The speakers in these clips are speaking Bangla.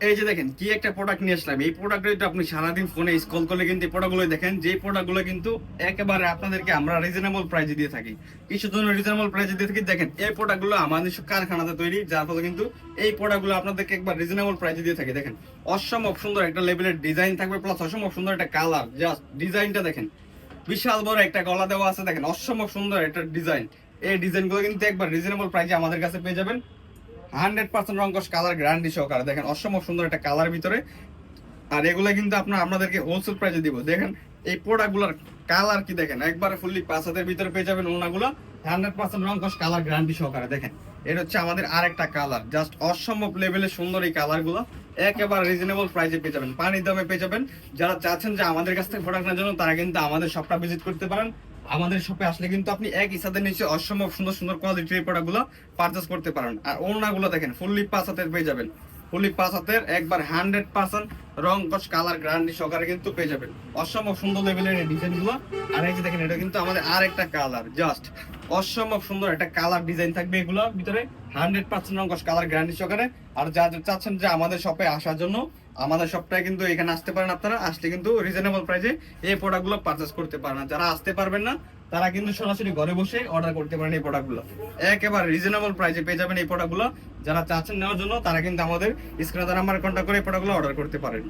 এই যে দেখেন কি একটা প্রোডাক্ট নিয়ে আসলাম। এই প্রোডাক্টটা আপনি সারাদিন ফোনে স্ক্রল করলে কিন্তু এই প্রোডাক্টগুলো দেখেন, যে প্রোডাক্টগুলো কিন্তু একেবারে আপনাদেরকে আমরা রিজনেবল প্রাইসে দিয়ে থাকি। কিছুর জন্য রিজনেবল প্রাইসে দিয়ে থাকি। দেখেন এই প্রোডাক্টগুলো আমাদের সব কারখানাতে তৈরি, যার ফলে কিন্তু এই প্রোডাক্টগুলো আপনাদেরকে একবার রিজনেবল প্রাইসে দিয়ে থাকি। দেখেন অসম্ভব সুন্দর একটা লেভেলের ডিজাইন থাকবে, প্লাস অসম্ভব সুন্দর একটা কালার। জাস্ট ডিজাইনটা দেখেন, বিশাল বড় একটা গলা দেওয়া আছে। দেখেন অসম্ভব সুন্দর একটা ডিজাইন। এই ডিজাইনগুলো কিন্তু একবার রিজনেবল প্রাইসে আমাদের কাছে পেয়ে যাবেন। 100% রংকশ কালার গ্যারান্টি সহকারে। দেখেন অসম্ভব সুন্দর একটা কালার ভিতরে। আর এগুলা কিন্তু আপনাদেরকে হোলসেল প্রাইসে দিব। দেখেন এই প্রোডাক্টগুলোর কালার কি দেখেন, একবারে ফুললি 5 হাতের ভিতরে পেয়ে যাবেন। ওনাগুলো 100% রংকশ কালার গ্যারান্টি সহকারে। দেখেন এটা হচ্ছে আমাদের আরেকটা কালার, জাস্ট অসম্ভব লেভেলের সুন্দর এই কালারগুলো একেবারে রিজনেবল প্রাইসে পেয়ে যাবেন, পানির দামে পেয়ে যাবেন। যারা চাচ্ছেন যে আমাদের কাছ থেকে প্রোডাক্ট নেওয়ার জন্য, তারা কিন্তু আমাদের শপটা ভিজিট করতে পারেন। আমাদের শপে আসলে কিন্তু আপনি একই ছাদের নিচে অসম্ভব সুন্দর সুন্দর কোয়ালিটির প্রোডাক্টগুলো পারচেস করতে পারেন। আর ওড়নাগুলো দেখেন ফুললি 5 হাতের পেয়ে যাবেন, ফুললি 5 হাতের একবার 100% রং কস কালার গ্যারান্টি সহকারে কিন্তু পেয়ে যাবেন। অসম্ভব সুন্দর লেভেলের এই ডিজাইনগুলো। আর এই যে দেখেন এটা কিন্তু আমাদের আর একটা কালার, জাস্ট অসম্ভব সুন্দর একটা কালার ডিজাইন থাকবে এগুলোর ভিতরে। 100% রং কস কালার গ্যারান্টি সহকারে। আর যারা চাচ্ছেন যে আমাদের শপে আসার জন্য, আমাদের শপটায় কিন্তু এখানে আসতে পারেন। আপনারা আসলে কিন্তু রিজনেবল প্রাইসে এই প্রোডাক্টগুলো পারচেস করতে পারেন। যারা আসতে পারবেন না, তারা কিন্তু সরাসরি ঘরে বসে অর্ডার করতে পারেন এই প্রোডাক্টগুলো। একেবারে রিজনেবল প্রাইসে পেয়ে যাবেন এই প্রোডাক্টগুলো। যারা চাচ্ছেন নেওয়ার জন্য, তারা কিন্তু আমাদের স্ক্রিনে নাম্বার কন্ট্যাক্ট করে এই প্রোডাক্টগুলো অর্ডার করতে পারেন।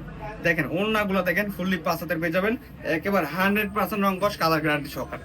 দেখেন ওড়নাগুলো দেখেন ফুললি 5 হাতের পেয়ে যাবেন, একেবারে 100% রং কস কালার গ্যারান্টি সহকারে।